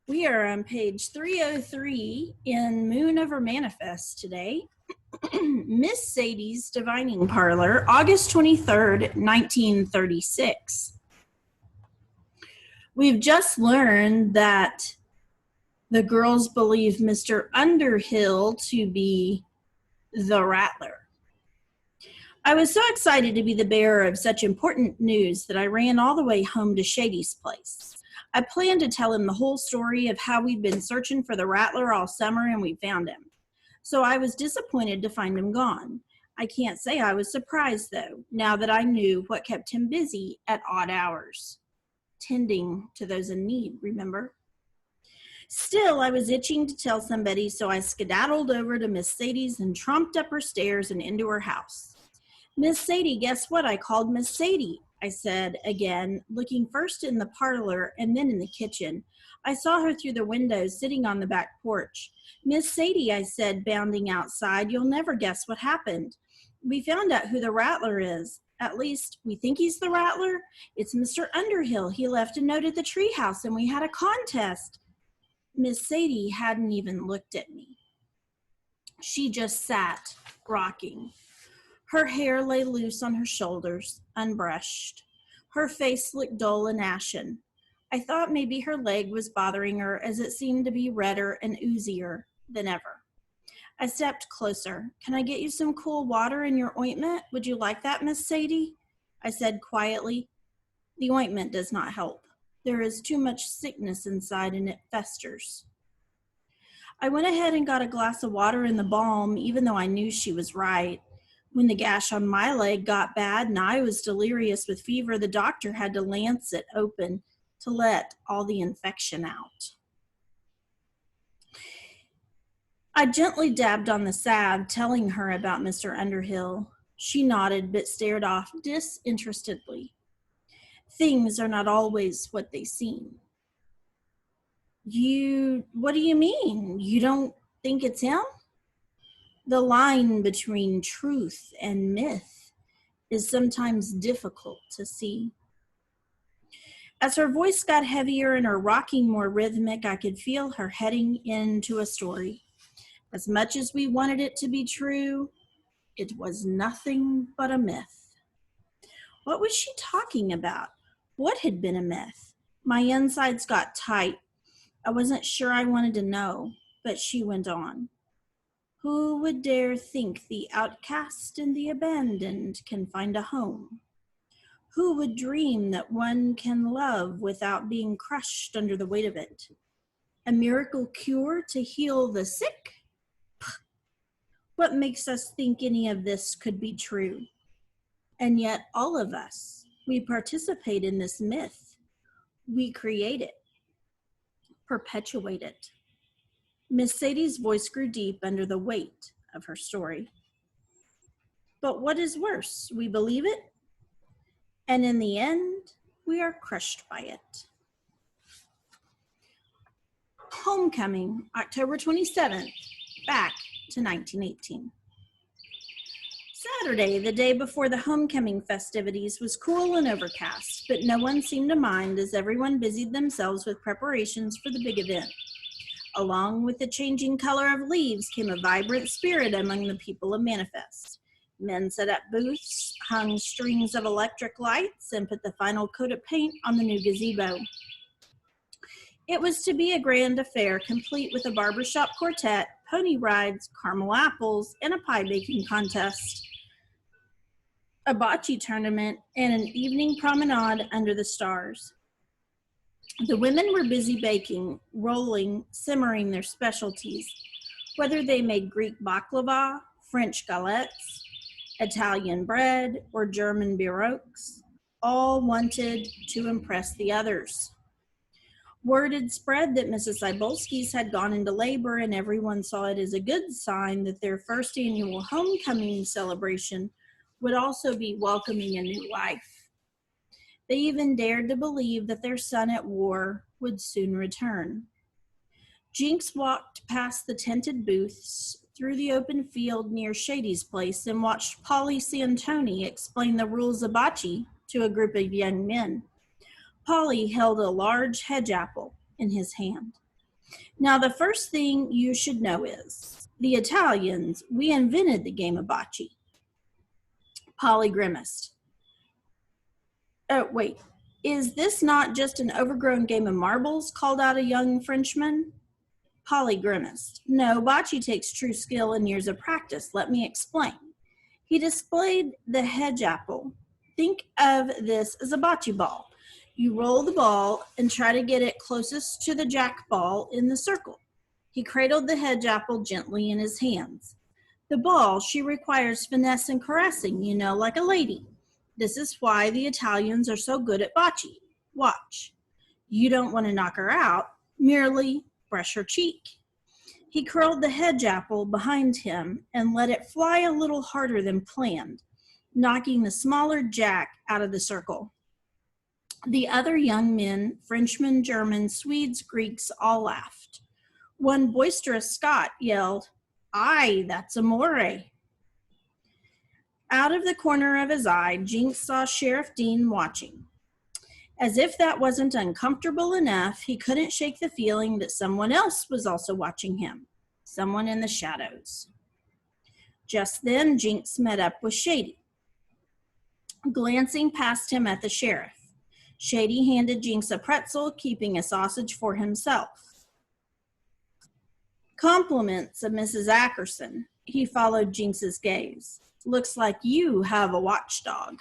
We are on page 303 in Moon Over Manifest today. Miss Sadie's Divining Parlor, August 23rd, 1936. We've just learned that the girls believe Mr. Underhill to be the Rattler. I was so excited to be the bearer of such important news that I ran all the way home to Shady's place. I planned to tell him the whole story of how we'd been searching for the Rattler all summer and we found him. So I was disappointed to find him gone. I can't say I was surprised, though, now that I knew what kept him busy at odd hours. Tending to those in need, remember? Still, I was itching to tell somebody, so I skedaddled over to Miss Sadie's and tromped up her stairs and into her house. Miss Sadie, guess what? I called Miss Sadie, I said again, looking first in the parlor and then in the kitchen. I saw her through the window, sitting on the back porch. Miss Sadie, I said, bounding outside, you'll never guess what happened. We found out who the Rattler is. At least, we think he's the Rattler. It's Mr. Underhill. He left a note at the treehouse, and we had a contest. Miss Sadie hadn't even looked at me. She just sat, rocking. Her hair lay loose on her shoulders, unbrushed. Her face looked dull and ashen. I thought maybe her leg was bothering her, as it seemed to be redder and oozier than ever. I stepped closer. Can I get you some cool water in your ointment? Would you like that, Miss Sadie? I said quietly. The ointment does not help. There is too much sickness inside and it festers. I went ahead and got a glass of water in the balm, even though I knew she was right. When the gash on my leg got bad and I was delirious with fever, the doctor had to lance it open to let all the infection out. I gently dabbed on the salve, telling her about Mr. Underhill. She nodded but stared off disinterestedly. Things are not always what they seem. What do you mean? You don't think it's him? The line between truth and myth is sometimes difficult to see. As her voice got heavier and her rocking more rhythmic, I could feel her heading into a story. As much as we wanted it to be true, it was nothing but a myth. What was she talking about? What had been a myth? My insides got tight. I wasn't sure I wanted to know, but she went on. Who would dare think the outcast and the abandoned can find a home? Who would dream that one can love without being crushed under the weight of it? A miracle cure to heal the sick? What makes us think any of this could be true? And yet all of us, we participate in this myth. We create it, perpetuate it. Miss Sadie's voice grew deep under the weight of her story. But what is worse, we believe it, and in the end, we are crushed by it. Homecoming, October 27th, back to 1918. Saturday, the day before the homecoming festivities, was cool and overcast, but no one seemed to mind as everyone busied themselves with preparations for the big event. Along with the changing color of leaves came a vibrant spirit among the people of Manifest. Men set up booths, hung strings of electric lights, and put the final coat of paint on the new gazebo. It was to be a grand affair, complete with a barbershop quartet, pony rides, caramel apples, and a pie baking contest, a bocce tournament, and an evening promenade under the stars. The women were busy baking, rolling, simmering their specialties, whether they made Greek baklava, French galettes, Italian bread, or German baroques. All wanted to impress the others. Word had spread that Mrs. Cybulski's had gone into labor, and everyone saw it as a good sign that their first annual homecoming celebration would also be welcoming a new life. They even dared to believe that their son at war would soon return. Jinx walked past the tented booths through the open field near Shady's place and watched Polly Santoni explain the rules of bocce to a group of young men. Polly held a large hedge apple in his hand. Now, the first thing you should know is the Italians, we invented the game of bocce. Polly grimaced. Oh, wait, is this not just an overgrown game of marbles? Called out a young Frenchman. Polly grimaced. No, bocce takes true skill and years of practice. Let me explain. He displayed the hedge apple. Think of this as a bocce ball. You roll the ball and try to get it closest to the jack ball in the circle. He cradled the hedge apple gently in his hands. The ball, she requires finesse and caressing, like a lady. This is why the Italians are so good at bocce. Watch. You don't want to knock her out, merely brush her cheek. He curled the hedge apple behind him and let it fly a little harder than planned, knocking the smaller jack out of the circle. The other young men, Frenchmen, Germans, Swedes, Greeks, all laughed. One boisterous Scot yelled, "Aye, that's amore." Out of the corner of his eye, Jinx saw Sheriff Dean watching. As if that wasn't uncomfortable enough, he couldn't shake the feeling that someone else was also watching him, someone in the shadows. Just then, Jinx met up with Shady, glancing past him at the sheriff. Shady handed Jinx a pretzel, keeping a sausage for himself. Compliments of Mrs. Ackerson. He followed Jinx's gaze. Looks like you have a watchdog.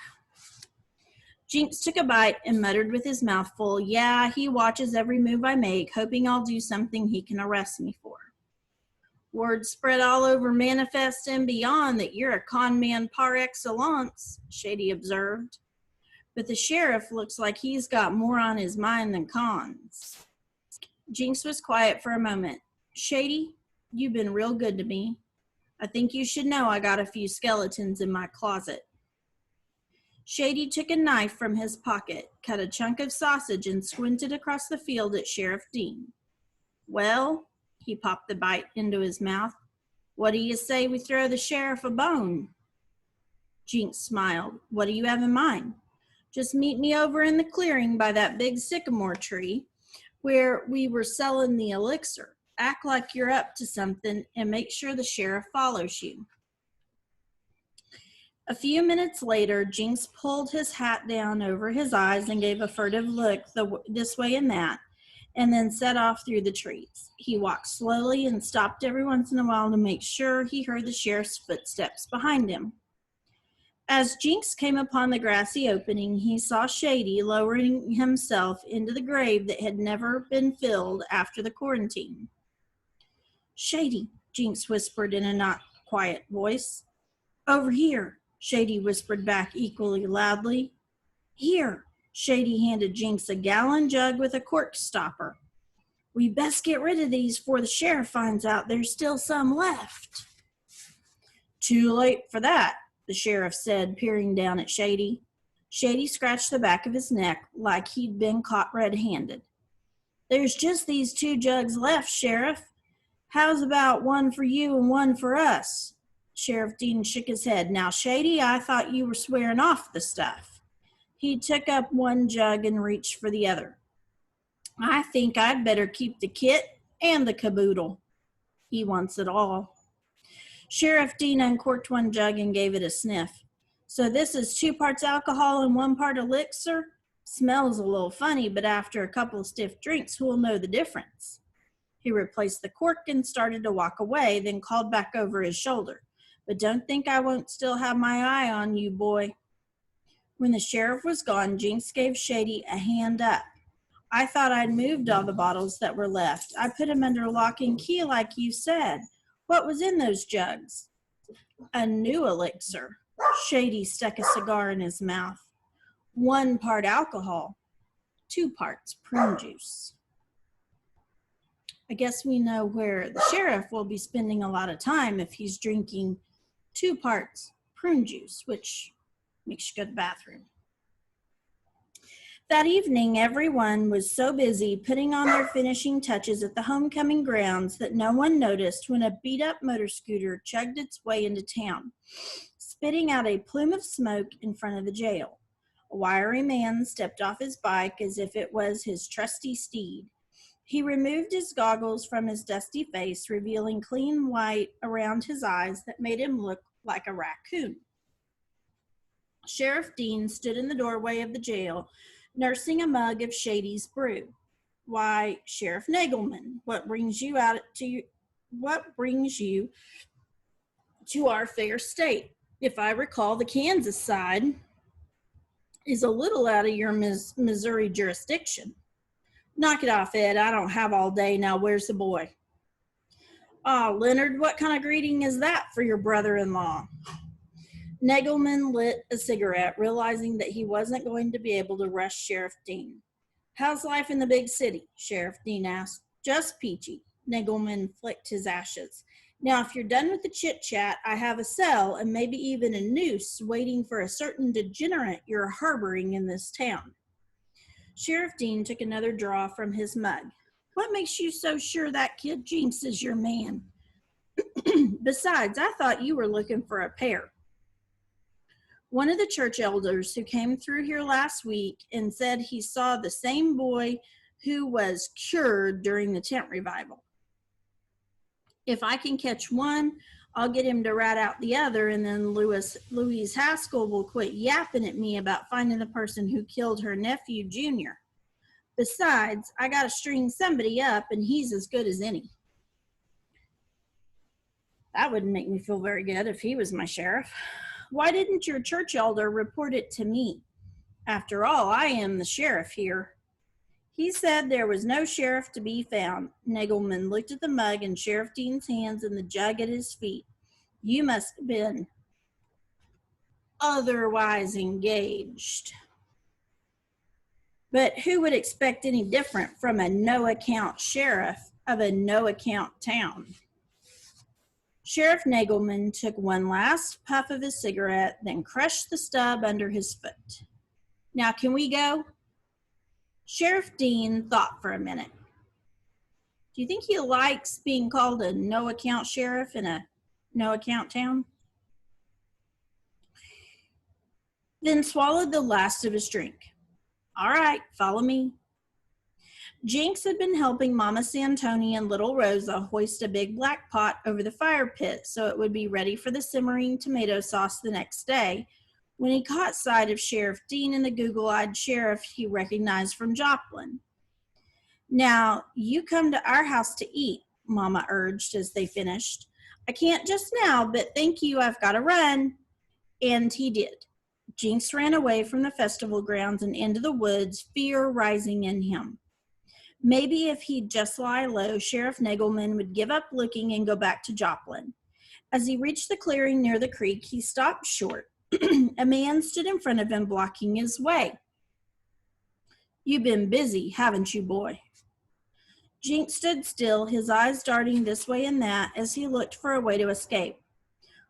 Jinx took a bite and muttered with his mouth full, yeah, he watches every move I make, hoping I'll do something he can arrest me for. Word spread all over Manifest and beyond that you're a con man par excellence, Shady observed. But the sheriff looks like he's got more on his mind than cons. Jinx was quiet for a moment. Shady, you've been real good to me. I think you should know I got a few skeletons in my closet. Shady took a knife from his pocket, cut a chunk of sausage, and squinted across the field at Sheriff Dean. Well, he popped the bite into his mouth. What do you say we throw the sheriff a bone? Jinx smiled. What do you have in mind? Just meet me over in the clearing by that big sycamore tree where we were selling the elixir. Act like you're up to something and make sure the sheriff follows you. A few minutes later, Jinx pulled his hat down over his eyes and gave a furtive look this way and that, and then set off through the trees. He walked slowly and stopped every once in a while to make sure he heard the sheriff's footsteps behind him. As Jinx came upon the grassy opening, he saw Shady lowering himself into the grave that had never been filled after the quarantine. Shady, Jinx whispered in a not quiet voice. Over here, Shady whispered back equally loudly. Here, Shady handed Jinx a gallon jug with a cork stopper. We best get rid of these before the sheriff finds out there's still some left. Too late for that, the sheriff said, peering down at Shady. Shady scratched the back of his neck like he'd been caught red-handed. There's just these 2 jugs left, Sheriff. How's about one for you and one for us? Sheriff Dean shook his head. Now, Shady, I thought you were swearing off the stuff. He took up one jug and reached for the other. I think I'd better keep the kit and the caboodle. He wants it all. Sheriff Dean uncorked one jug and gave it a sniff. So this is 2 parts alcohol and 1 part elixir? Smells a little funny, but after a couple of stiff drinks, who'll know the difference? He replaced the cork and started to walk away, then called back over his shoulder. But don't think I won't still have my eye on you, boy. When the sheriff was gone, Jinx gave Shady a hand up. I thought I'd moved all the bottles that were left. I put them under lock and key like you said. What was in those jugs? A new elixir. Shady stuck a cigar in his mouth. 1 part alcohol, 2 parts prune juice. I guess we know where the sheriff will be spending a lot of time if he's drinking 2 parts prune juice, which makes you go to the bathroom. That evening, everyone was so busy putting on their finishing touches at the homecoming grounds that no one noticed when a beat-up motor scooter chugged its way into town, spitting out a plume of smoke in front of the jail. A wiry man stepped off his bike as if it was his trusty steed. He removed his goggles from his dusty face, revealing clean white around his eyes that made him look like a raccoon. Sheriff Dean stood in the doorway of the jail, nursing a mug of Shady's brew. Why, Sheriff Nagelman, what brings you to our fair state? If I recall, the Kansas side is a little out of your Missouri jurisdiction. Knock it off, Ed. I don't have all day. Now, where's the boy? Leonard, what kind of greeting is that for your brother-in-law? Nagelman lit a cigarette, realizing that he wasn't going to be able to rush Sheriff Dean. How's life in the big city? Sheriff Dean asked. Just peachy. Nagelman flicked his ashes. Now, if you're done with the chit-chat, I have a cell and maybe even a noose waiting for a certain degenerate you're harboring in this town. Sheriff Dean took another draw from his mug. What makes you so sure that kid Jinx is your man? Besides, I thought you were looking for a pair. One of the church elders who came through here last week and said he saw the same boy who was cured during the tent revival. If I can catch one, I'll get him to rat out the other, and then Louise Haskell will quit yapping at me about finding the person who killed her nephew, Junior. Besides, I got to string somebody up, and he's as good as any. That wouldn't make me feel very good if he was my sheriff. Why didn't your church elder report it to me? After all, I am the sheriff here. He said there was no sheriff to be found. Nagelman looked at the mug in Sheriff Dean's hands and the jug at his feet. You must have been otherwise engaged. But who would expect any different from a no-account sheriff of a no-account town? Sheriff Nagelman took one last puff of his cigarette, then crushed the stub under his foot. Now, can we go? Sheriff Dean thought for a minute. Do you think he likes being called a no-account sheriff in a no-account town? Then swallowed the last of his drink. All right, follow me. Jinx had been helping Mama Santoni and little Rosa hoist a big black pot over the fire pit so it would be ready for the simmering tomato sauce the next day when he caught sight of Sheriff Dean and the google-eyed sheriff he recognized from Joplin. Now, you come to our house to eat, Mama urged as they finished. I can't just now, but thank you, I've got to run. And he did. Jinx ran away from the festival grounds and into the woods, fear rising in him. Maybe if he'd just lie low, Sheriff Nagelman would give up looking and go back to Joplin. As he reached the clearing near the creek, he stopped short. A man stood in front of him, blocking his way. You've been busy, haven't you, boy? Jinx stood still, his eyes darting this way and that as he looked for a way to escape.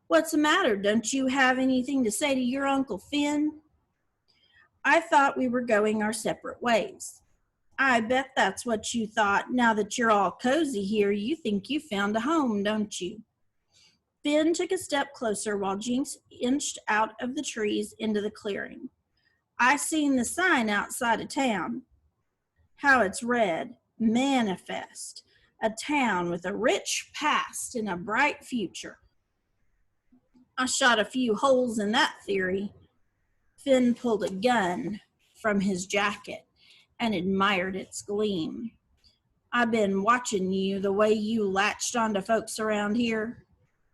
What's the matter? Don't you have anything to say to your Uncle Finn? I thought we were going our separate ways. I bet that's what you thought. Now that you're all cozy here, you think you found a home, don't you? Finn took a step closer while Jinx inched out of the trees into the clearing. I seen the sign outside of town. How it's read, Manifest, a town with a rich past and a bright future. I shot a few holes in that theory. Finn pulled a gun from his jacket and admired its gleam. I've been watching you, the way you latched onto folks around here.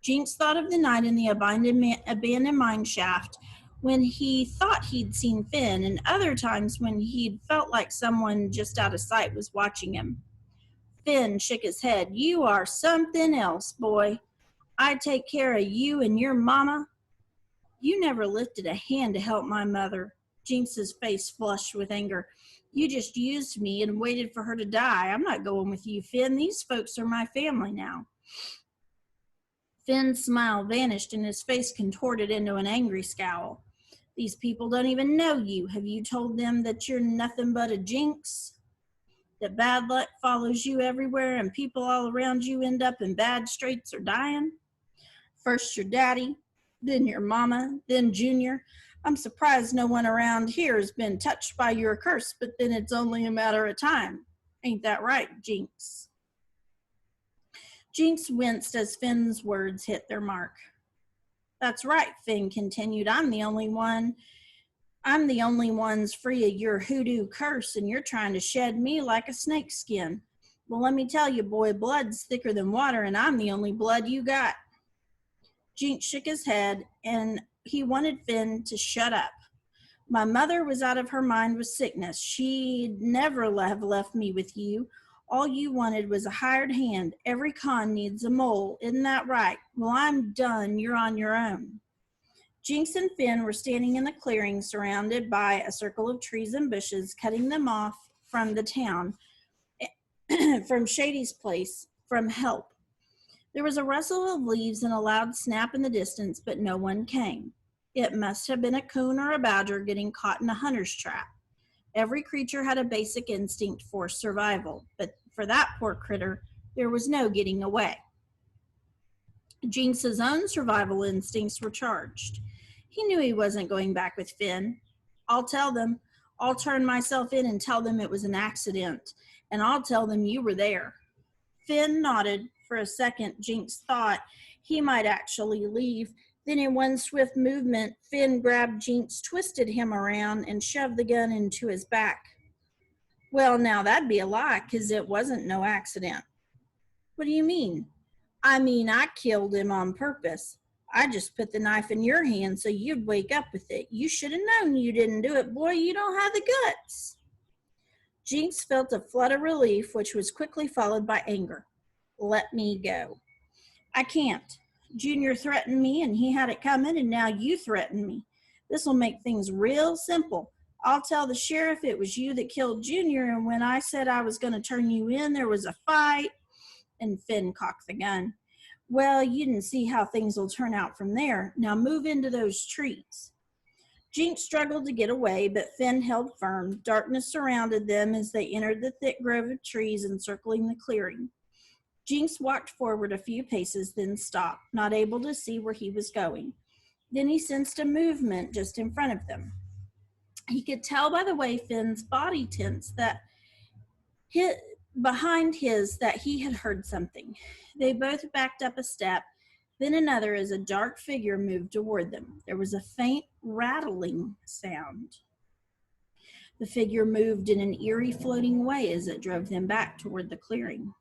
Jinx thought of the night in the abandoned mine shaft when he thought he'd seen Finn, and other times when he'd felt like someone just out of sight was watching him. Finn shook his head. You are something else, boy. I'd take care of you and your mama. You never lifted a hand to help my mother. Jinx's face flushed with anger. You just used me and waited for her to die. I'm not going with you, Finn. These folks are my family now. Finn's smile vanished and his face contorted into an angry scowl. These people don't even know you. Have you told them that you're nothing but a jinx? That bad luck follows you everywhere and people all around you end up in bad straits or dying? First your daddy, then your mama, then Junior. I'm surprised no one around here has been touched by your curse, but then it's only a matter of time. Ain't that right, Jinx? Jinx winced as Finn's words hit their mark. That's right, Finn continued. I'm the only one's free of your hoodoo curse, and you're trying to shed me like a snake skin. Well, let me tell you, boy, blood's thicker than water, and I'm the only blood you got. Jinx shook his head, and he wanted Finn to shut up. My mother was out of her mind with sickness. She'd never have left me with you. All you wanted was a hired hand. Every con needs a mole. Isn't that right? Well, I'm done. You're on your own. Jinx and Finn were standing in the clearing surrounded by a circle of trees and bushes, cutting them off from the town, from Shady's place, from help. There was a rustle of leaves and a loud snap in the distance, but no one came. It must have been a coon or a badger getting caught in a hunter's trap. Every creature had a basic instinct for survival, but for that poor critter, there was no getting away. Jinx's own survival instincts were charged. He knew he wasn't going back with Finn. I'll tell them. I'll turn myself in and tell them it was an accident, and I'll tell them you were there. Finn nodded. For a second, Jinx thought he might actually leave. Then in one swift movement, Finn grabbed Jinx, twisted him around, and shoved the gun into his back. Well, now that'd be a lie, 'cause it wasn't no accident. What do you mean? I mean, I killed him on purpose. I just put the knife in your hand so you'd wake up with it. You should have known you didn't do it, boy. You don't have the guts. Jinx felt a flood of relief, which was quickly followed by anger. Let me go. I can't. Junior threatened me, and he had it coming, and now you threaten me. This will make things real simple. I'll tell the sheriff it was you that killed Junior, and when I said I was going to turn you in, there was a fight. And Finn cocked the gun. Well, you didn't see how things will turn out from there. Now move into those trees. Jinx struggled to get away, but Finn held firm. Darkness surrounded them as they entered the thick grove of trees encircling the clearing. Jinx walked forward a few paces, then stopped, not able to see where he was going. Then he sensed a movement just in front of them. He could tell by the way Finn's body tensed that behind his that he had heard something. They both backed up a step, then another as a dark figure moved toward them. There was a faint rattling sound. The figure moved in an eerie floating way as it drove them back toward the clearing.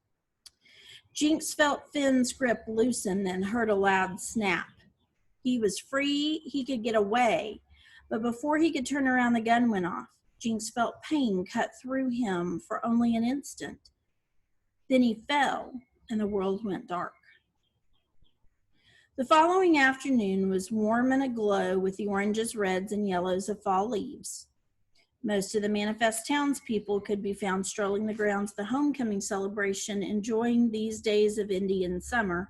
Jinx felt Finn's grip loosen and heard a loud snap. He was free, he could get away, but before he could turn around, the gun went off. Jinx felt pain cut through him for only an instant. Then he fell, and the world went dark. The following afternoon was warm and aglow with the oranges, reds, and yellows of fall leaves. Most of the Manifest townspeople could be found strolling the grounds of the homecoming celebration, enjoying these days of Indian summer,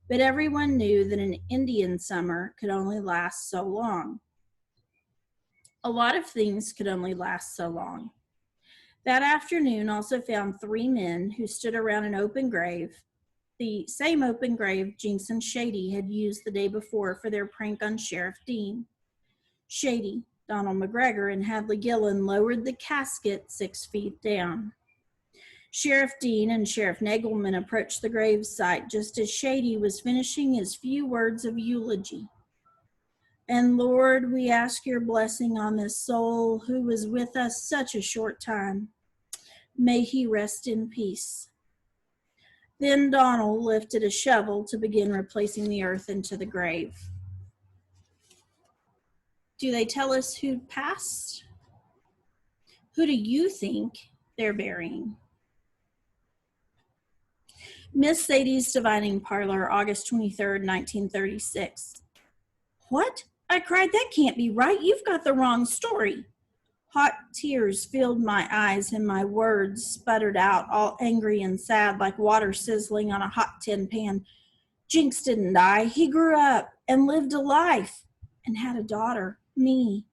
but everyone knew that an Indian summer could only last so long. A lot of things could only last so long. That afternoon also found 3 men who stood around an open grave, the same open grave Jinx and Shady had used the day before for their prank on Sheriff Dean. Shady, Donald McGregor, and Hadley Gillen lowered the casket 6 feet down. Sheriff Dean and Sheriff Nagelman approached the gravesite just as Shady was finishing his few words of eulogy. And Lord, we ask your blessing on this soul who was with us such a short time. May he rest in peace. Then Donald lifted a shovel to begin replacing the earth into the grave. Do they tell us who passed? Who do you think they're burying? Miss Sadie's Divining Parlor, August 23rd, 1936. What? I cried, that can't be right. You've got the wrong story. Hot tears filled my eyes and my words sputtered out, all angry and sad, like water sizzling on a hot tin pan. Jinx didn't die. He grew up and lived a life and had a daughter, me.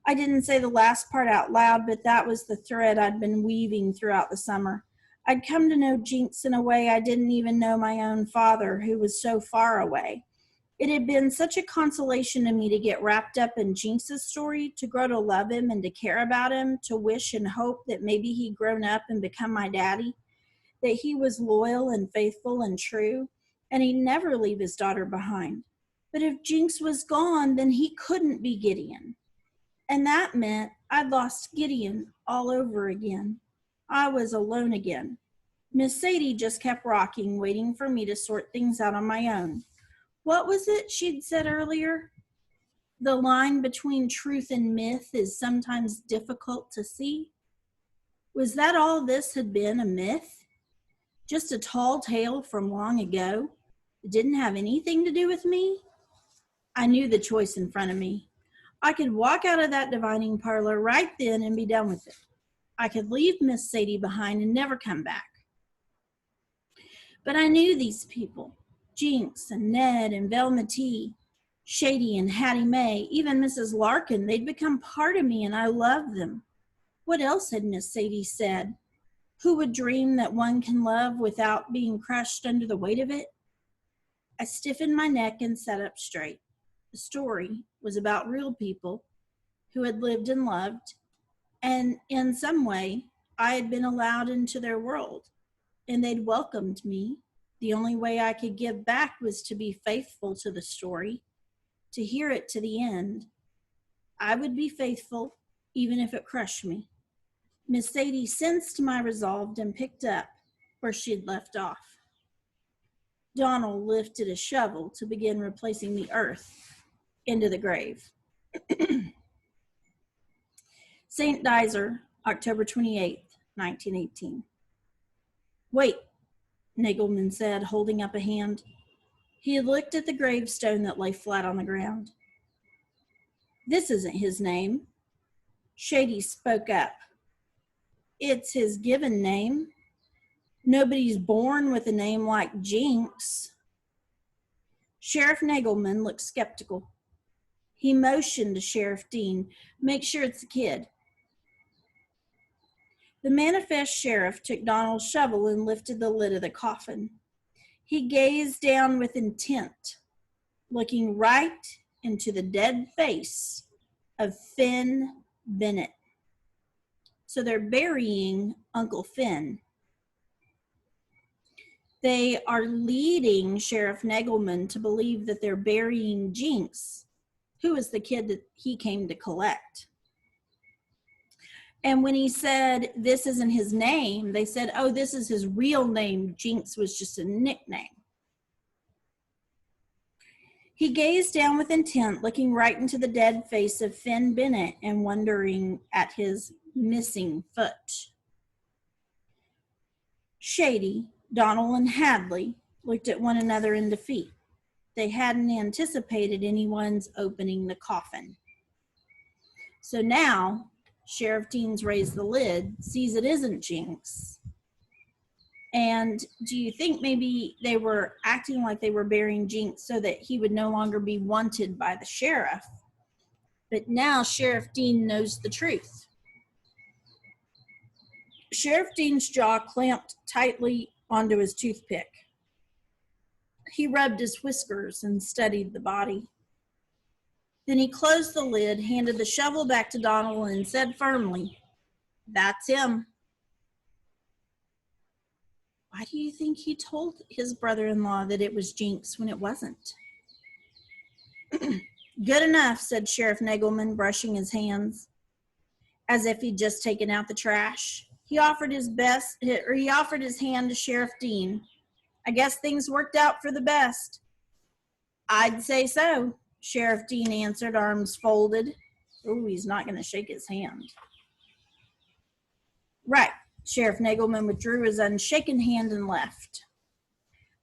I didn't say the last part out loud, but that was the thread I'd been weaving throughout the summer. I'd come to know Jinx in a way I didn't even know my own father, who was so far away. It had been such a consolation to me to get wrapped up in Jinx's story, to grow to love him and to care about him, to wish and hope that maybe he'd grown up and become my daddy, that he was loyal and faithful and true, and he'd never leave his daughter behind. But if Jinx was gone, then he couldn't be Gideon. And that meant I'd lost Gideon all over again. I was alone again. Miss Sadie just kept rocking, waiting for me to sort things out on my own. What was it she'd said earlier? The line between truth and myth is sometimes difficult to see. Was that all this had been, a myth? Just a tall tale from long ago? It didn't have anything to do with me? I knew the choice in front of me. I could walk out of that divining parlor right then and be done with it. I could leave Miss Sadie behind and never come back. But I knew these people, Jinx and Ned and Velma T, Shady and Hattie Mae, even Mrs. Larkin. They'd become part of me and I loved them. What else had Miss Sadie said? Who would dream that one can love without being crushed under the weight of it? I stiffened my neck and sat up straight. The story was about real people who had lived and loved, and in some way, I had been allowed into their world, and they'd welcomed me. The only way I could give back was to be faithful to the story, to hear it to the end. I would be faithful, even if it crushed me. Miss Sadie sensed my resolve and picked up where she'd left off. Donald lifted a shovel to begin replacing the earth into the grave. St. Dizer, October 28th, 1918. Wait, Nagelman said, holding up a hand. He had looked at the gravestone that lay flat on the ground. This isn't his name. Shady spoke up. It's his given name. Nobody's born with a name like Jinx. Sheriff Nagelman looked skeptical. He motioned to Sheriff Dean, make sure it's a kid. The manifest sheriff took Donald's shovel and lifted the lid of the coffin. He gazed down with intent, looking right into the dead face of Finn Bennett. So they're burying Uncle Finn. They are leading Sheriff Nagelman to believe that they're burying Jinx, who is the kid that he came to collect. And when he said, this isn't his name, they said, oh, this is his real name. Jinx was just a nickname. He gazed down with intent, looking right into the dead face of Finn Bennett and wondering at his missing foot. Shady, Donald, and Hadley looked at one another in defeat. They hadn't anticipated anyone's opening the coffin. So now, Sheriff Dean's raised the lid, sees it isn't Jinx. And do you think maybe they were acting like they were burying Jinx so that he would no longer be wanted by the sheriff? But now Sheriff Dean knows the truth. Sheriff Dean's jaw clamped tightly onto his toothpick. He rubbed his whiskers and studied the body. Then he closed the lid, handed the shovel back to Donald, and said firmly, "That's him." Why do you think he told his brother-in-law that it was Jinx when it wasn't? Good enough, said Sheriff Nagelman, brushing his hands, as if he'd just taken out the trash. He offered his hand to Sheriff Dean. I guess things worked out for the best. I'd say so, Sheriff Dean answered, arms folded. Oh, he's not going to shake his hand. Right. Sheriff Nagelman withdrew his unshaken hand and left.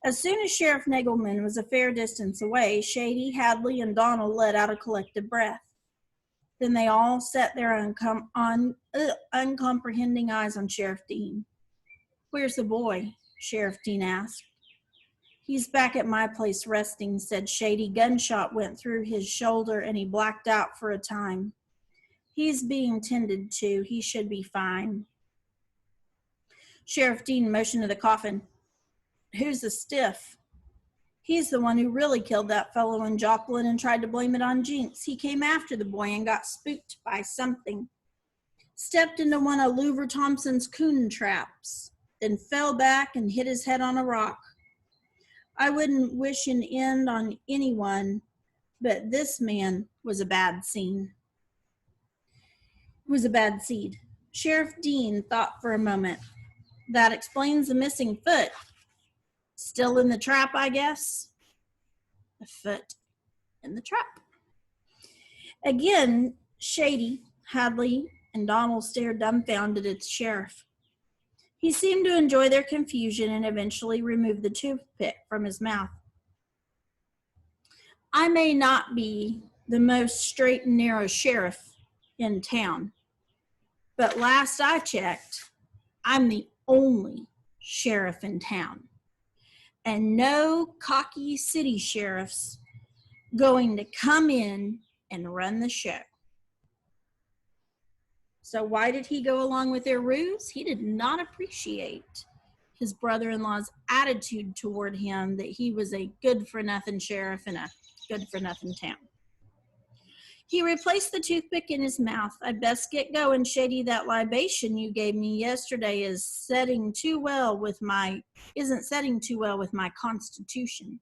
As soon as Sheriff Nagelman was a fair distance away, Shady, Hadley, and Donald let out a collective breath. Then they all set their uncomprehending eyes on Sheriff Dean. Where's the boy? Sheriff Dean asked. He's back at my place resting, said Shady. Gunshot went through his shoulder and he blacked out for a time. He's being tended to. He should be fine. Sheriff Dean motioned to the coffin. Who's the stiff? He's the one who really killed that fellow in Joplin and tried to blame it on Jinx. He came after the boy and got spooked by something. Stepped into one of Louver Thompson's coon traps, then fell back and hit his head on a rock. I wouldn't wish an end on anyone, but this man was a bad scene. It was a bad seed. Sheriff Dean thought for a moment. That explains the missing foot. Still in the trap, I guess. A foot in the trap. Again, Shady, Hadley, and Donald stared dumbfounded at the sheriff. He seemed to enjoy their confusion and eventually removed the toothpick from his mouth. I may not be the most straight and narrow sheriff in town, but last I checked, I'm the only sheriff in town. And no cocky city sheriff's going to come in and run the show. So why did he go along with their ruse? He did not appreciate his brother-in-law's attitude toward him, that he was a good-for-nothing sheriff in a good-for-nothing town. He replaced the toothpick in his mouth. I'd best get going, Shady. That libation you gave me yesterday isn't setting too well with my constitution,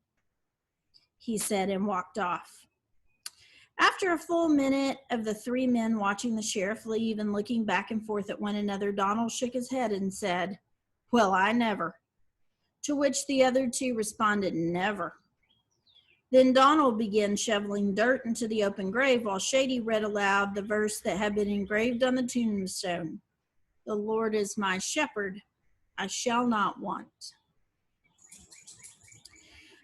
he said and walked off. After a full minute of the three men watching the sheriff leave and looking back and forth at one another, Donald shook his head and said, "Well, I never." To which the other two responded, "Never." Then Donald began shoveling dirt into the open grave while Shady read aloud the verse that had been engraved on the tombstone. "The Lord is my shepherd, I shall not want."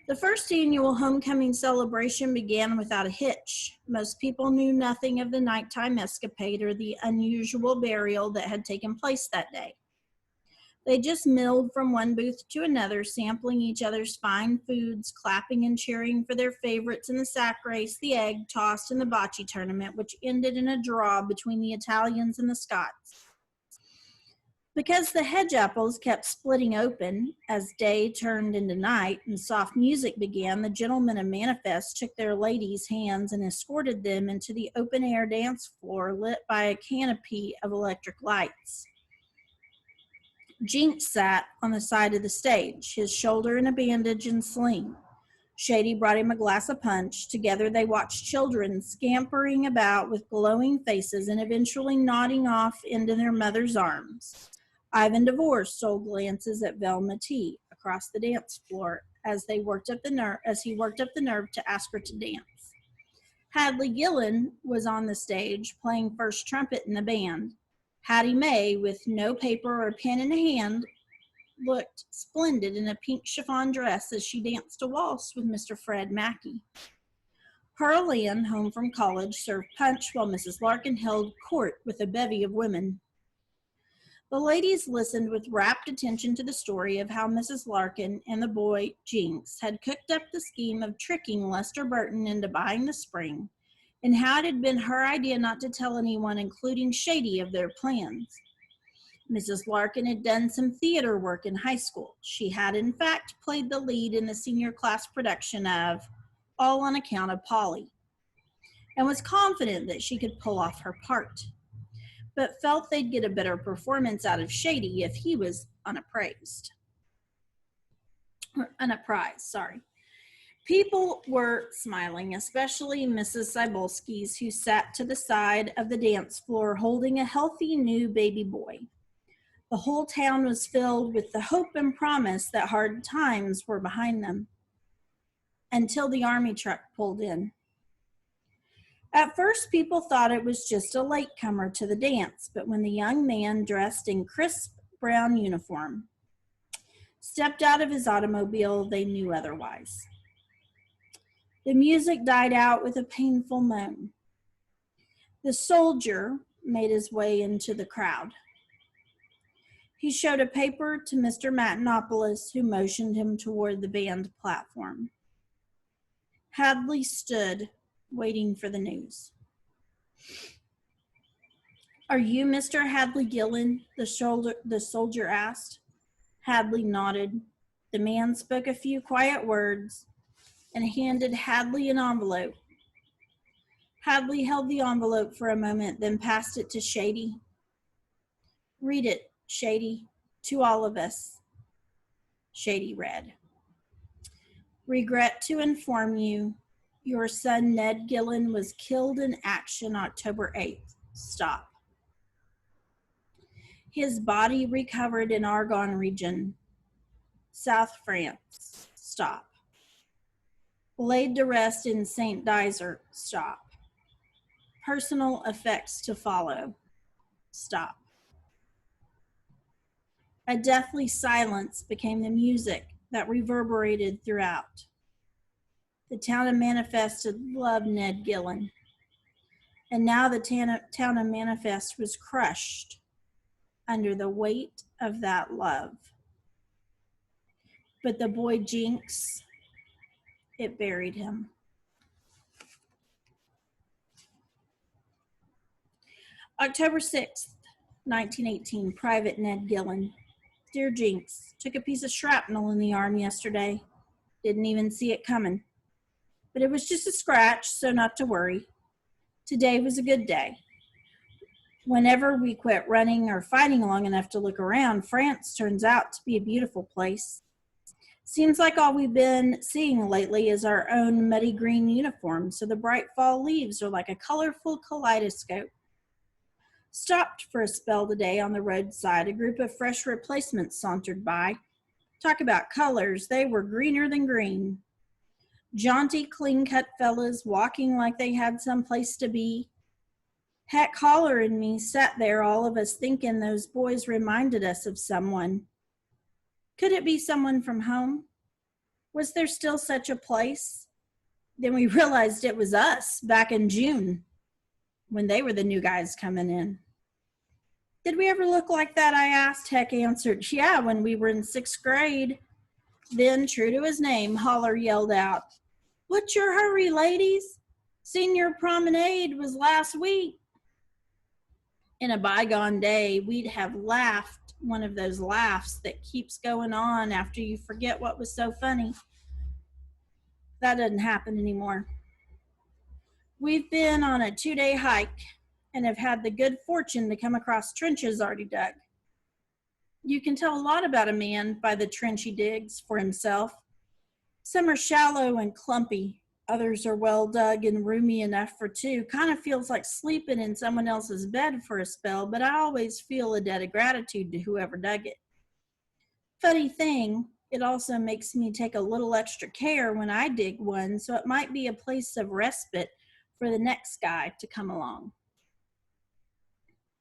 The first annual homecoming celebration began without a hitch. Most people knew nothing of the nighttime escapade or the unusual burial that had taken place that day. They just milled from one booth to another, sampling each other's fine foods, clapping and cheering for their favorites in the sack race, the egg toss, and the bocce tournament, which ended in a draw between the Italians and the Scots. Because the hedge apples kept splitting open as day turned into night and soft music began, the gentlemen of Manifest took their ladies' hands and escorted them into the open-air dance floor lit by a canopy of electric lights. Jinx sat on the side of the stage, his shoulder in a bandage and sling. Shady brought him a glass of punch. Together they watched children scampering about with glowing faces and eventually nodding off into their mother's arms. Ivan DeVore stole glances at Velma T. across the dance floor as he worked up the nerve to ask her to dance. Hadley Gillen was on the stage playing first trumpet in the band. Hattie Mae, with no paper or pen in hand, looked splendid in a pink chiffon dress as she danced a waltz with Mr. Fred Mackey. Pearl Ann, home from college, served punch while Mrs. Larkin held court with a bevy of women. The ladies listened with rapt attention to the story of how Mrs. Larkin and the boy, Jinx, had cooked up the scheme of tricking Lester Burton into buying the spring, and how it had been her idea not to tell anyone, including Shady, of their plans. Mrs. Larkin had done some theater work in high school. She had, in fact, played the lead in the senior class production of All on Account of Polly, and was confident that she could pull off her part, but felt they'd get a better performance out of Shady if he was unapprised. People were smiling, especially Mrs. Cybulski's, who sat to the side of the dance floor holding a healthy new baby boy. The whole town was filled with the hope and promise that hard times were behind them, until the army truck pulled in. At first, people thought it was just a latecomer to the dance, but when the young man, dressed in crisp brown uniform, stepped out of his automobile, they knew otherwise. The music died out with a painful moan. The soldier made his way into the crowd. He showed a paper to Mr. Matenopoulos, who motioned him toward the band platform. Hadley stood, waiting for the news. "Are you Mr. Hadley Gillen?" the soldier asked. Hadley nodded. The man spoke a few quiet words, and handed Hadley an envelope. Hadley held the envelope for a moment, then passed it to Shady. "Read it, Shady, to all of us." Shady read. "Regret to inform you, your son Ned Gillen was killed in action October 8th. Stop. His body recovered in Argonne region, South France. Stop. Laid to rest in St. Dizer. Stop. Personal effects to follow. Stop." A deathly silence became the music that reverberated throughout. The town of Manifest had loved Ned Gillen, and now the town of Manifest was crushed under the weight of that love. But the boy Jinx, it buried him. October 6th, 1918, Private Ned Gillen. "Dear Jinx, took a piece of shrapnel in the arm yesterday. Didn't even see it coming. But it was just a scratch, so not to worry. Today was a good day. Whenever we quit running or fighting long enough to look around, France turns out to be a beautiful place. Seems like all we've been seeing lately is our own muddy green uniforms, so the bright fall leaves are like a colorful kaleidoscope. Stopped for a spell today on the roadside. A group of fresh replacements sauntered by. Talk about colors, they were greener than green. Jaunty, clean-cut fellas walking like they had some place to be. Heck, Holler and me sat there, all of us thinking those boys reminded us of someone. Could it be someone from home? Was there still such a place? Then we realized it was us back in June when they were the new guys coming in. Did we ever look like that, I asked. Heck answered, yeah, when we were in 6th grade. Then, true to his name, Holler yelled out, "What's your hurry, ladies? Senior promenade was last week." In a bygone day, we'd have laughed one of those laughs that keeps going on after you forget what was so funny. That doesn't happen anymore. We've been on a 2-day hike and have had the good fortune to come across trenches already dug. You can tell a lot about a man by the trench he digs for himself. Some are shallow and clumpy. Others are well dug and roomy enough for two. Kind of feels like sleeping in someone else's bed for a spell, but I always feel a debt of gratitude to whoever dug it. Funny thing, it also makes me take a little extra care when I dig one, so it might be a place of respite for the next guy to come along.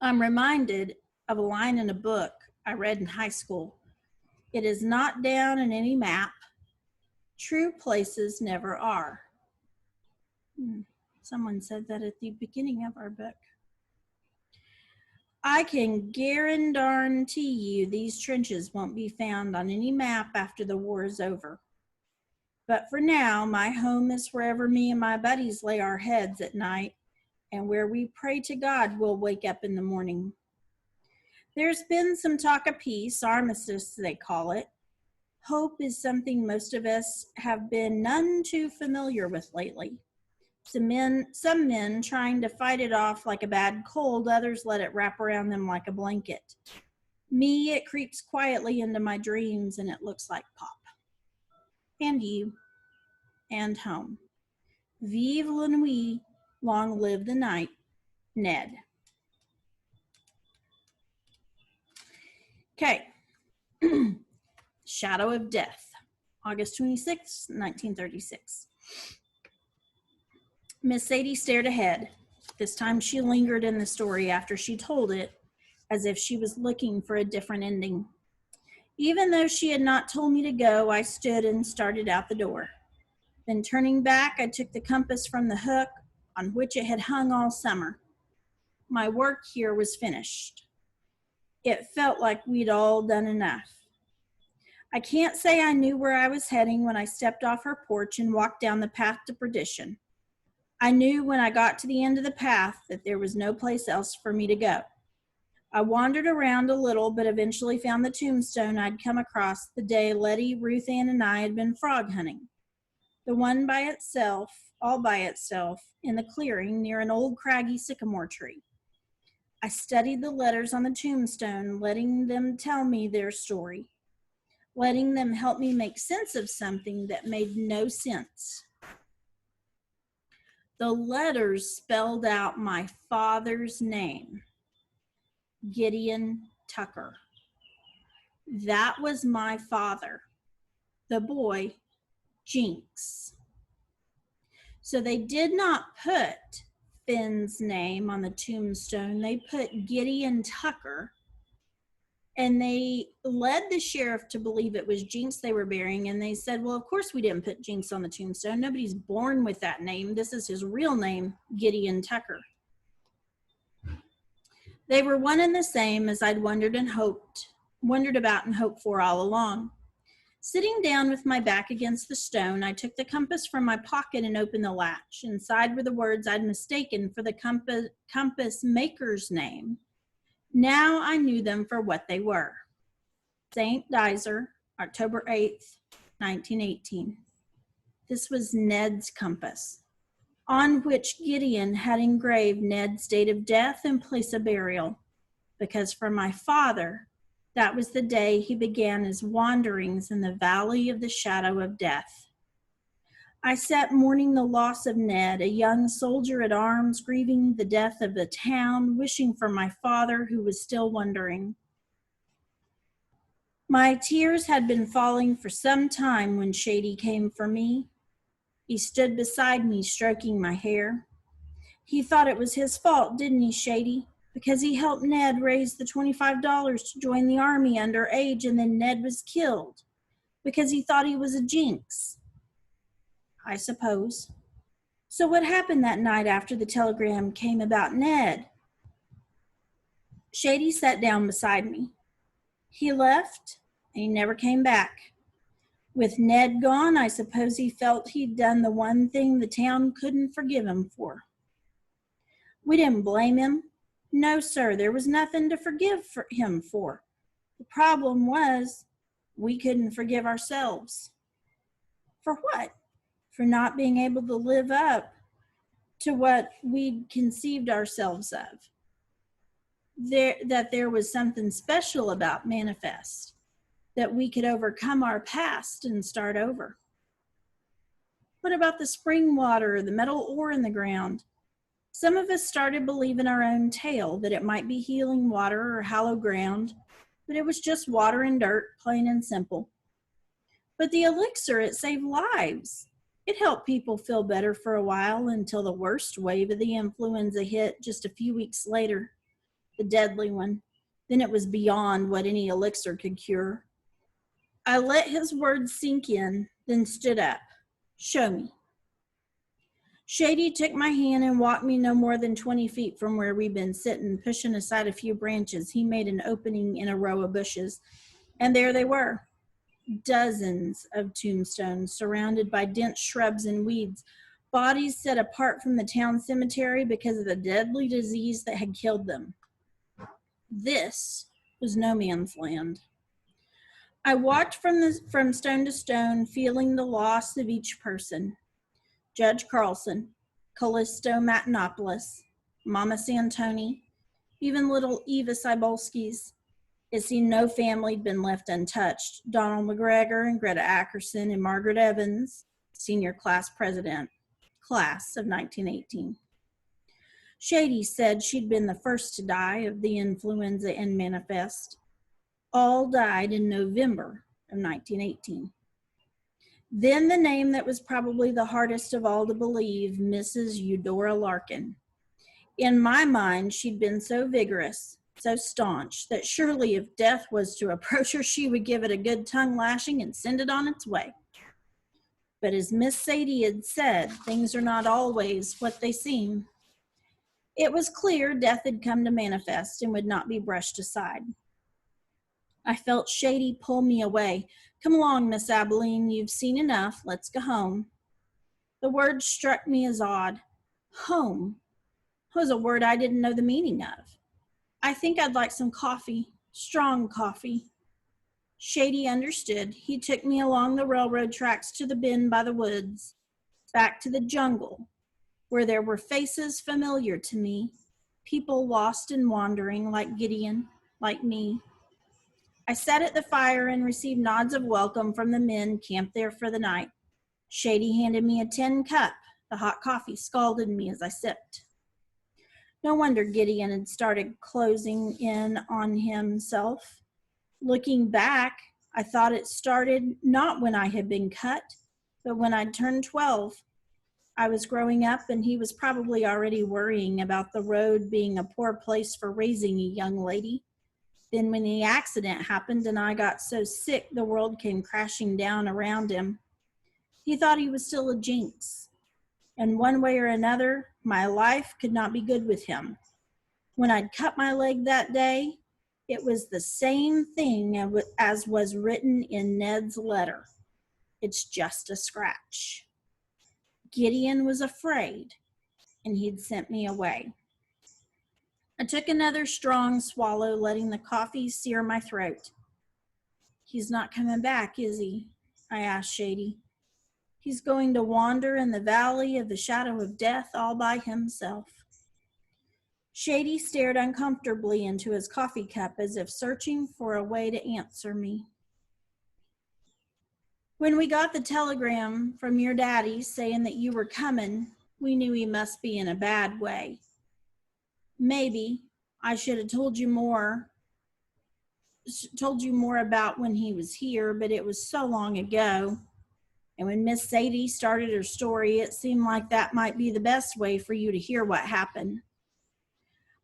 I'm reminded of a line in a book I read in high school. It is not down in any map. True places never are. Someone said that at the beginning of our book. I can guarantee you these trenches won't be found on any map after the war is over. But for now, my home is wherever me and my buddies lay our heads at night and where we pray to God we'll wake up in the morning. There's been some talk of peace, armistice they call it. Hope is something most of us have been none too familiar with lately. Some men trying to fight it off like a bad cold, others let it wrap around them like a blanket. Me, it creeps quietly into my dreams and it looks like pop. And you, and home. Vive la nuit, long live the night, Ned. Okay. Shadow of Death, August 26, 1936. Miss Sadie stared ahead. This time she lingered in the story after she told it, as if she was looking for a different ending. Even though she had not told me to go, I stood and started out the door. Then turning back, I took the compass from the hook on which it had hung all summer. My work here was finished. It felt like we'd all done enough. I can't say I knew where I was heading when I stepped off her porch and walked down the path to perdition. I knew when I got to the end of the path that there was no place else for me to go. I wandered around a little, but eventually found the tombstone I'd come across the day Letty, Ruth Ann, and I had been frog hunting. the one by itself, all by itself, in the clearing near an old craggy sycamore tree. I studied the letters on the tombstone, letting them tell me their story, letting them help me make sense of something that made no sense. The letters spelled out my father's name, Gideon Tucker. That was my father, the boy, Jinx. So they did not put Finn's name on the tombstone. They put Gideon Tucker, and they led the sheriff to believe it was Jinx they were burying. And they said, well, of course we didn't put Jinx on the tombstone. Nobody's born with that name. This is his real name, Gideon Tucker. They were one and the same, as I'd wondered about and hoped for all along. Sitting down with my back against the stone, I took the compass from my pocket and opened the latch. Inside were the words I'd mistaken for the compass maker's name. Now I knew them for what they were. St. Dizer, October 8th, 1918. This was Ned's compass, on which Gideon had engraved Ned's date of death and place of burial, because for my father, that was the day he began his wanderings in the valley of the shadow of death. I sat mourning the loss of Ned, a young soldier at arms, grieving the death of the town, wishing for my father who was still wandering. My tears had been falling for some time when Shady came for me. He stood beside me, stroking my hair. He thought it was his fault, didn't he, Shady? Because he helped Ned raise the $25 to join the army under age, and then Ned was killed. Because he thought he was a jinx. I suppose. So what happened that night after the telegram came about Ned? Shady sat down beside me. He left, and he never came back. With Ned gone, I suppose he felt he'd done the one thing the town couldn't forgive him for. We didn't blame him. No, sir, there was nothing to forgive him for. The problem was we couldn't forgive ourselves. For what? For not being able to live up to what we'd conceived ourselves of. That there was something special about Manifest, that we could overcome our past and start over. What about the spring water, the metal ore in the ground? Some of us started believing our own tale, that it might be healing water or hollow ground, but it was just water and dirt, plain and simple. But the elixir, it saved lives. It helped people feel better for a while until the worst wave of the influenza hit just a few weeks later, the deadly one. Then it was beyond what any elixir could cure. I let his words sink in, then stood up. Show me. Shady took my hand and walked me no more than 20 feet from where we'd been sitting, pushing aside a few branches. He made an opening in a row of bushes, and there they were. Dozens of tombstones surrounded by dense shrubs and weeds, bodies set apart from the town cemetery because of the deadly disease that had killed them. This was no man's land. I walked from stone to stone, feeling the loss of each person. Judge Carlson, Callisto Matenopoulos, Mama Santoni, even little Eva Cybolskis. It seemed no family had been left untouched. Donald McGregor and Greta Ackerson and Margaret Evans, senior class president, class of 1918. Shady said she'd been the first to die of the influenza and Manifest. All died in November of 1918. Then the name that was probably the hardest of all to believe, Mrs. Eudora Larkin. In my mind, she'd been so vigorous, so staunch, that surely if death was to approach her, she would give it a good tongue lashing and send it on its way. But as Miss Sadie had said, things are not always what they seem. It was clear death had come to Manifest and would not be brushed aside. I felt Shady pull me away. Come along, Miss Abilene, you've seen enough. Let's go home. The word struck me as odd. Home was a word I didn't know the meaning of. I think I'd like some coffee, strong coffee. Shady understood. He took me along the railroad tracks to the bend by the woods. back to the jungle, where there were faces familiar to me, people lost and wandering like Gideon, like me. I sat at the fire and received nods of welcome from the men camped there for the night. Shady handed me a tin cup. The hot coffee scalded me as I sipped. No wonder Gideon had started closing in on himself. Looking back, I thought it started not when I had been cut, but when I'd turned 12. I was growing up, and he was probably already worrying about the road being a poor place for raising a young lady. Then when the accident happened and I got so sick the world came crashing down around him, he thought he was still a jinx. And one way or another, my life could not be good with him. When I'd cut my leg that day, it was the same thing as was written in Ned's letter. It's just a scratch. Gideon was afraid, and he'd sent me away. I took another strong swallow, letting the coffee sear my throat. He's not coming back, is he? I asked Shady. He's going to wander in the valley of the shadow of death all by himself. Shady stared uncomfortably into his coffee cup as if searching for a way to answer me. When we got the telegram from your daddy saying that you were coming, we knew he must be in a bad way. Maybe I should have told you more about when he was here, but it was so long ago. And when Miss Sadie started her story, it seemed like that might be the best way for you to hear what happened.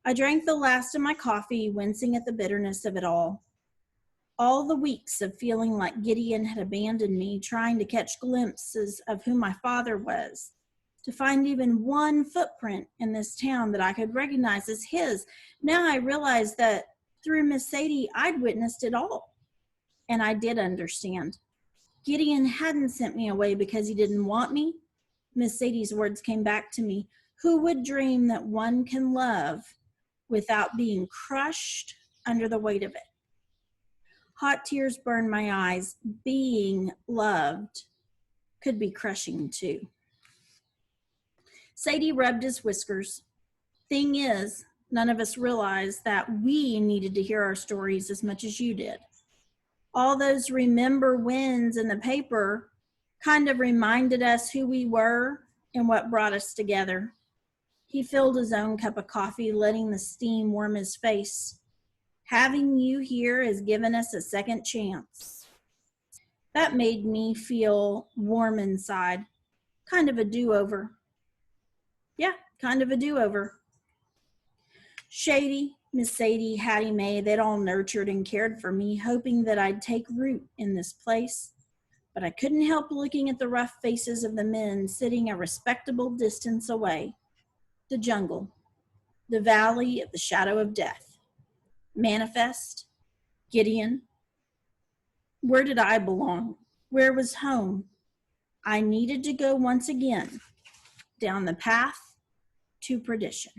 I drank the last of my coffee, wincing at the bitterness of it all. All the weeks of feeling like Gideon had abandoned me, trying to catch glimpses of who my father was, to find even one footprint in this town that I could recognize as his. Now I realized that through Miss Sadie, I'd witnessed it all. And I did understand. Gideon hadn't sent me away because he didn't want me. Miss Sadie's words came back to me. Who would dream that one can love without being crushed under the weight of it? Hot tears burned my eyes. Being loved could be crushing too. Sadie rubbed his whiskers. Thing is, none of us realized that we needed to hear our stories as much as you did. All those remember wins in the paper kind of reminded us who we were and what brought us together. He filled his own cup of coffee, letting the steam warm his face. Having you here has given us a second chance. That made me feel warm inside. Kind of a do-over. Yeah, kind of a do-over. Shady, Miss Sadie, Hattie Mae, they'd all nurtured and cared for me, hoping that I'd take root in this place. But I couldn't help looking at the rough faces of the men sitting a respectable distance away. The jungle, the valley of the shadow of death. Manifest, Gideon. Where did I belong? Where was home? I needed to go once again down the path to perdition.